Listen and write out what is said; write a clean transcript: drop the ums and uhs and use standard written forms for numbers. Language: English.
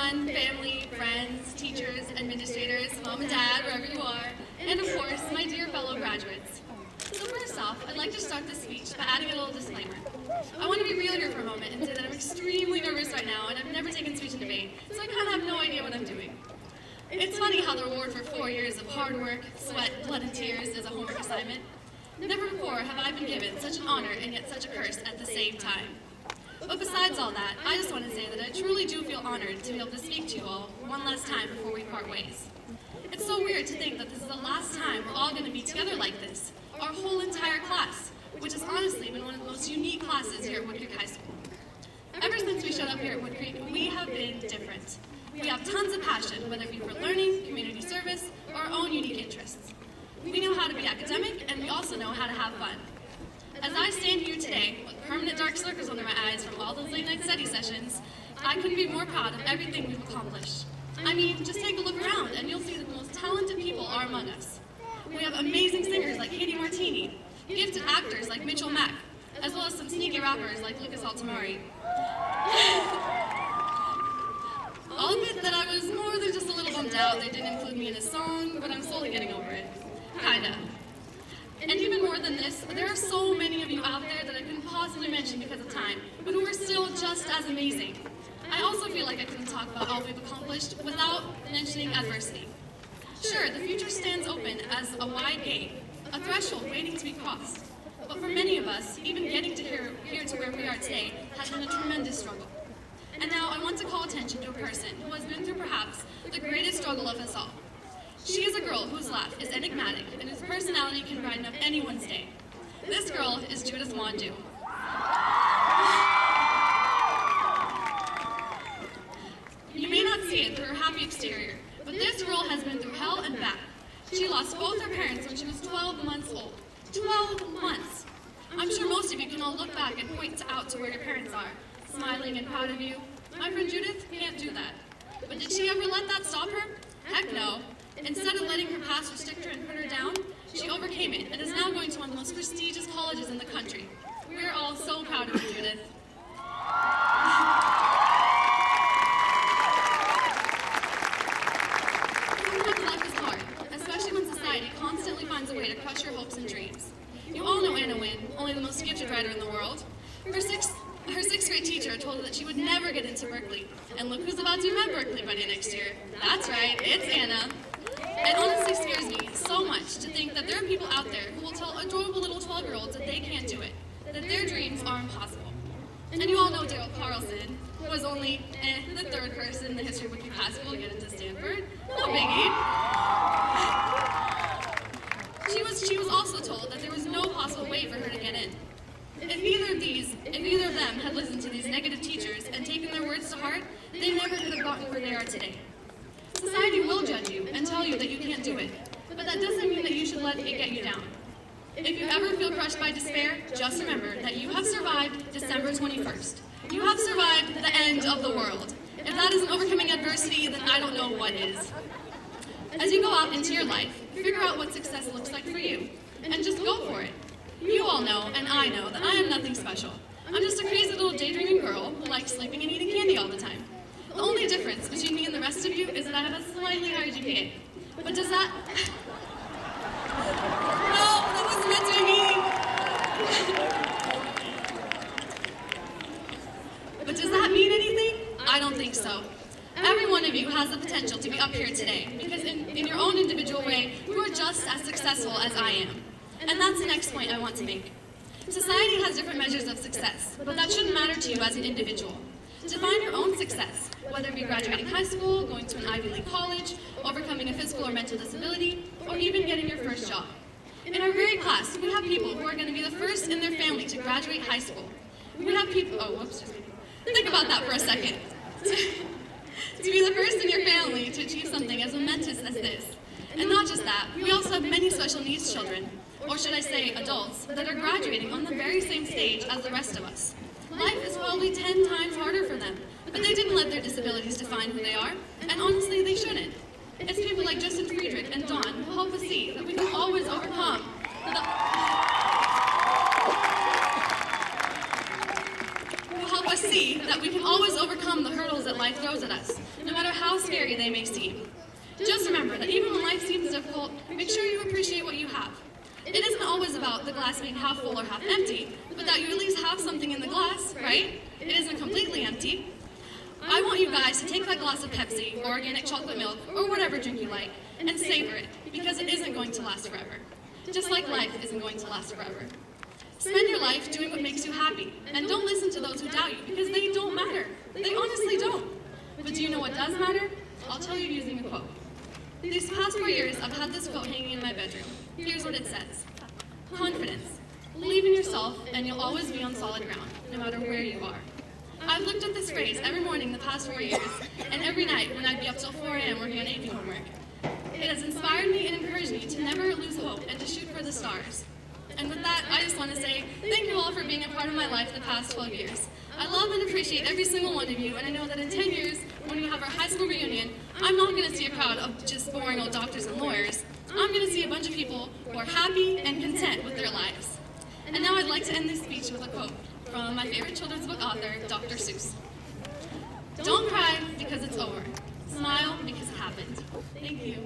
everyone, family, friends, teachers, administrators, mom and dad, wherever you are, and of course, my dear fellow graduates. So first off, I'd like to start this speech by adding a little disclaimer. I want to be real here for a moment and say that I'm extremely nervous right now, and I've never taken speech and debate, so I kind of have no idea what I'm doing. It's funny how the reward for 4 years of hard work, sweat, blood, and tears is a homework assignment. Never before have I been given such an honor and yet such a curse at the same time. But besides all that, I just want to say that I truly do feel honored to be able to speak to you all one last time before we part ways. It's so weird to think that this is the last time we're all going to be together like this, our whole entire class, which has honestly been one of the most unique classes here at Woodcreek High School. Ever since we showed up here at Woodcreek, we have been different. We have tons of passion, whether it be for learning, community service, or our own unique interests. We know how to be academic, and we also know how to have fun. As I stand here today, with permanent dark circles under my eyes from all those late-night study sessions, I couldn't be more proud of everything we've accomplished. I mean, just take a look around, and you'll see that the most talented people are among us. We have amazing singers like Katie Martini, gifted actors like Mitchell Mack, as well as some sneaky rappers like Lucas Altamari. I'll admit that I was more than just a little bummed out they didn't include me in a song, but I'm slowly getting over it. Kinda. And even more than this, there are so many of you out there that I couldn't possibly mention because of time, but who are still just as amazing. I also feel like I couldn't talk about all we've accomplished without mentioning adversity. Sure, the future stands open as a wide gate, a threshold waiting to be crossed. But for many of us, even getting to here to where we are today has been a tremendous struggle. And now I want to call attention to a person who has been through perhaps the greatest struggle of us all. She is a girl whose laugh is enigmatic and whose personality can brighten up anyone's day. This girl is Judith Wandu. You may not see it through her happy exterior, but this girl has been through hell and back. She lost both her parents when she was 12 months old. 12 months! I'm sure most of you can all look back and point out to where your parents are, smiling and proud of you. My friend Judith can't do that. But did she ever let that stop her? Heck no. Instead of letting her past restrict her and put her down, she overcame it and is now going to one of the most prestigious colleges in the country. We are all so proud of you, Judith. Sometimes life is hard, especially when society constantly finds a way to crush your hopes and dreams. You all know Anna Wynn, only the most gifted writer in the world. Her sixth grade teacher told her that she would never get into Berkeley. And look who's about to be at Berkeley by next year. That's right, it's Anna. It honestly scares me so much to think that there are people out there who will tell adorable little 12-year-olds that they can't do it, that their dreams are impossible. And you all know Daryl Carlson, who was only the third person in the history of Woodcreek High School to get into Stanford. No biggie. She was also told that there was no possible way for her to get in. If either of them had listened to these negative teachers and taken their words to heart, they never could have gotten where they are today. Society will judge you and tell you that you can't do it, but that doesn't mean that you should let it get you down. If you ever feel crushed by despair, just remember that you have survived December 21st. You have survived the end of the world. If that isn't overcoming adversity, then I don't know what is. As you go out into your life, figure out what success looks like for you, and just go for it. You all know, and I know, that I am nothing special. I'm just a crazy little daydreaming girl who likes sleeping and eating candy all the time. The only difference between me and the rest of you is that I have a slightly higher GPA. But does that... No, that wasn't meant to be mean. But does that mean anything? I don't think so. Every one of you has the potential to be up here today, because in your own individual way, you are just as successful as I am. And that's the next point I want to make. Society has different measures of success, but that shouldn't matter to you as an individual. Define your own success, whether it be graduating high school, going to an Ivy League college, overcoming a physical or mental disability, or even getting your first job. In our very class, we have people who are going to be the first in their family to graduate high school. We have people, think about that for a second. To be the first in your family to achieve something as momentous as this. And not just that, we also have many special needs children, or should I say adults, that are graduating on the very same stage as the rest of us. Life is probably 10 times harder for them, but they didn't let their disabilities define who they are, and honestly, they shouldn't. It's people like Justin Friedrich and Dawn who help us see that we can always overcome who help us see that we can always overcome the hurdles that life throws at us, no matter how scary they may seem. Just remember that even when life seems difficult, make sure you appreciate what you have. It isn't always about the glass being half full or half empty, but that you at least have something in the glass, right? It isn't completely empty. I want you guys to take that glass of Pepsi, or organic chocolate milk, or whatever drink you like, and savor it, because it isn't going to last forever. Just like life isn't going to last forever. Spend your life doing what makes you happy, and don't listen to those who doubt you, because they don't matter. They honestly don't. But do you know what does matter? I'll tell you using a quote. These past 4 years, I've had this quote hanging in my bedroom. Here's what it says. Confidence. Believe in yourself, and you'll always be on solid ground, no matter where you are. I've looked at this phrase every morning the past 4 years, and every night when I'd be up till 4 a.m. working on AP homework. It has inspired me and encouraged me to never lose hope and to shoot for the stars. And with that, I just want to say thank you all for being a part of my life the past 12 years. I love and appreciate every single one of you, and I know that in 10 years, when we have our high school reunion, I'm not going to see a crowd of just boring old doctors and lawyers. I'm going to see a bunch of people who are happy and content with their lives. And now I'd like to end this speech with a quote from my favorite children's book author, Dr. Seuss. Don't cry because it's over. Smile because it happened. Thank you.